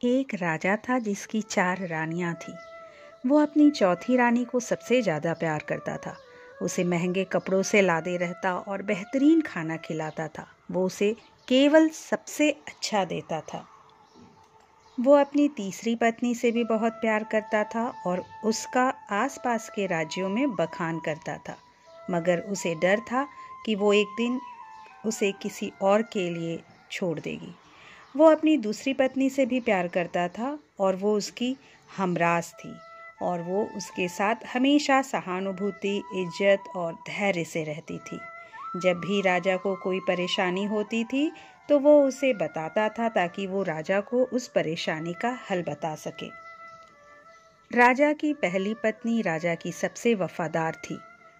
एक राजा था जिसकी 4 रानियां थीं। वो अपनी चौथी रानी को सबसे ज़्यादा प्यार करता था। उसे महंगे कपड़ों से लादे रहता और बेहतरीन खाना खिलाता था। वो उसे केवल सबसे अच्छा देता था। वो अपनी तीसरी पत्नी से भी बहुत प्यार करता था और उसका आसपास के राज्यों में बखान करता था, मगर उसे डर था कि वो एक दिन उसे किसी और के लिए छोड़ देगी। वो अपनी दूसरी पत्नी से भी प्यार करता था और वो उसकी हमराज थी और वो उसके साथ हमेशा सहानुभूति, इज्जत और धैर्य से रहती थी। जब भी राजा को कोई परेशानी होती थी तो वो उसे बताता था ताकि वो राजा को उस परेशानी का हल बता सके। राजा की पहली पत्नी राजा की सबसे वफादार थी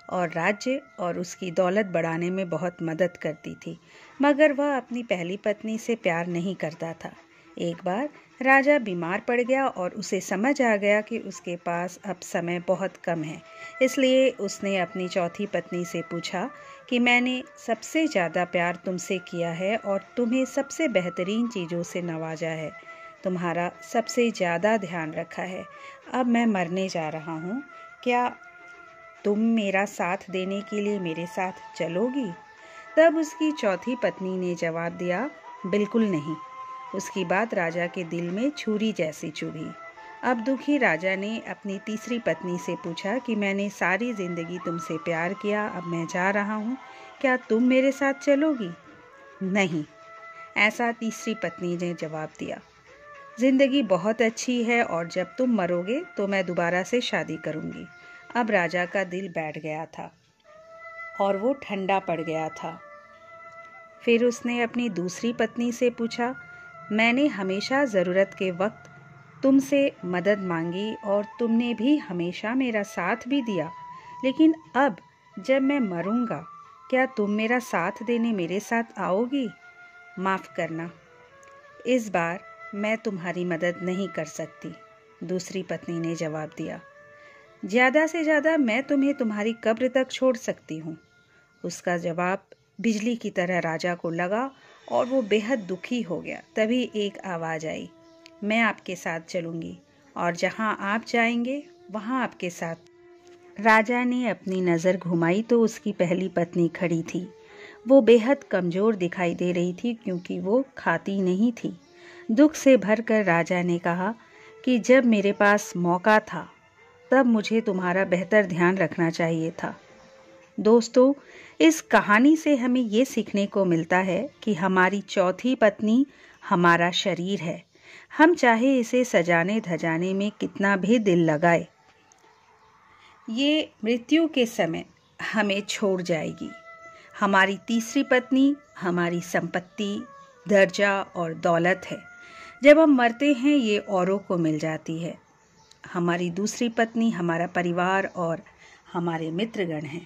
और राज्य और उसकी दौलत बढ़ाने में बहुत मदद करती थी, मगर वह अपनी पहली पत्नी से प्यार नहीं करता था। एक बार राजा बीमार पड़ गया और उसे समझ आ गया कि उसके पास अब समय बहुत कम है, इसलिए उसने अपनी चौथी पत्नी से पूछा कि मैंने सबसे ज़्यादा प्यार तुमसे किया है और तुम्हें सबसे बेहतरीन चीज़ों से नवाजा है, तुम्हारा सबसे ज़्यादा ध्यान रखा है। अब मैं मरने जा रहा हूँ, क्या तुम मेरा साथ देने के लिए मेरे साथ चलोगी? तब उसकी चौथी पत्नी ने जवाब दिया, बिल्कुल नहीं। उसकी बात राजा के दिल में छुरी जैसी चुभी। अब दुखी राजा ने अपनी तीसरी पत्नी से पूछा कि मैंने सारी जिंदगी तुमसे प्यार किया, अब मैं जा रहा हूँ, क्या तुम मेरे साथ चलोगी? नहीं, ऐसा तीसरी पत्नी ने जवाब दिया। जिंदगी बहुत अच्छी है और जब तुम मरोगे तो मैं दोबारा से शादी करूँगी। अब राजा का दिल बैठ गया था और वो ठंडा पड़ गया था। फिर उसने अपनी दूसरी पत्नी से पूछा, मैंने हमेशा ज़रूरत के वक्त तुमसे मदद मांगी और तुमने भी हमेशा मेरा साथ भी दिया, लेकिन अब जब मैं मरूंगा क्या तुम मेरा साथ देने मेरे साथ आओगी? माफ़ करना, इस बार मैं तुम्हारी मदद नहीं कर सकती। दूसरी पत्नी ने जवाब दिया, ज़्यादा से ज़्यादा मैं तुम्हें तुम्हारी कब्र तक छोड़ सकती हूँ। उसका जवाब बिजली की तरह राजा को लगा और वो बेहद दुखी हो गया। तभी एक आवाज़ आई, मैं आपके साथ चलूँगी और जहाँ आप जाएंगे वहाँ आपके साथ। राजा ने अपनी नज़र घुमाई तो उसकी पहली पत्नी खड़ी थी। वो बेहद कमज़ोर दिखाई दे रही थी क्योंकि वो खाती नहीं थी। दुख से भरकर राजा ने कहा कि जब मेरे पास मौका था तब मुझे तुम्हारा बेहतर ध्यान रखना चाहिए था। दोस्तों, इस कहानी से हमें ये सीखने को मिलता है कि हमारी चौथी पत्नी हमारा शरीर है। हम चाहे इसे सजाने धजाने में कितना भी दिल लगाए, ये मृत्यु के समय हमें छोड़ जाएगी। हमारी तीसरी पत्नी हमारी संपत्ति, दर्जा और दौलत है। जब हम मरते हैं ये औरों को मिल जाती है। हमारी दूसरी पत्नी हमारा परिवार और हमारे मित्रगण हैं।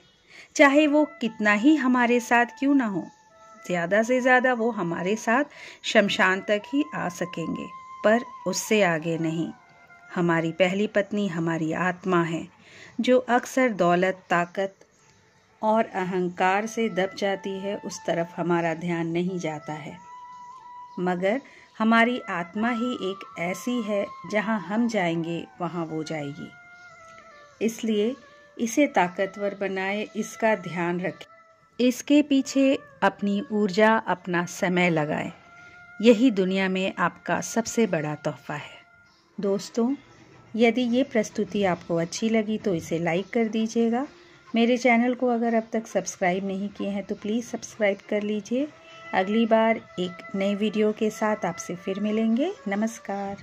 चाहे वो कितना ही हमारे साथ क्यों ना हो, ज़्यादा से ज़्यादा वो हमारे साथ शमशान तक ही आ सकेंगे, पर उससे आगे नहीं। हमारी पहली पत्नी हमारी आत्मा है जो अक्सर दौलत, ताकत और अहंकार से दब जाती है। उस तरफ हमारा ध्यान नहीं जाता है, मगर हमारी आत्मा ही एक ऐसी है जहाँ हम जाएंगे वहाँ वो जाएगी। इसलिए इसे ताकतवर बनाए, इसका ध्यान रखें, इसके पीछे अपनी ऊर्जा, अपना समय लगाएं। यही दुनिया में आपका सबसे बड़ा तोहफा है। दोस्तों, यदि ये प्रस्तुति आपको अच्छी लगी तो इसे लाइक कर दीजिएगा। मेरे चैनल को अगर अब तक सब्सक्राइब नहीं किए हैं तो प्लीज़ सब्सक्राइब कर लीजिए। अगली बार एक नई वीडियो के साथ आपसे फिर मिलेंगे। नमस्कार।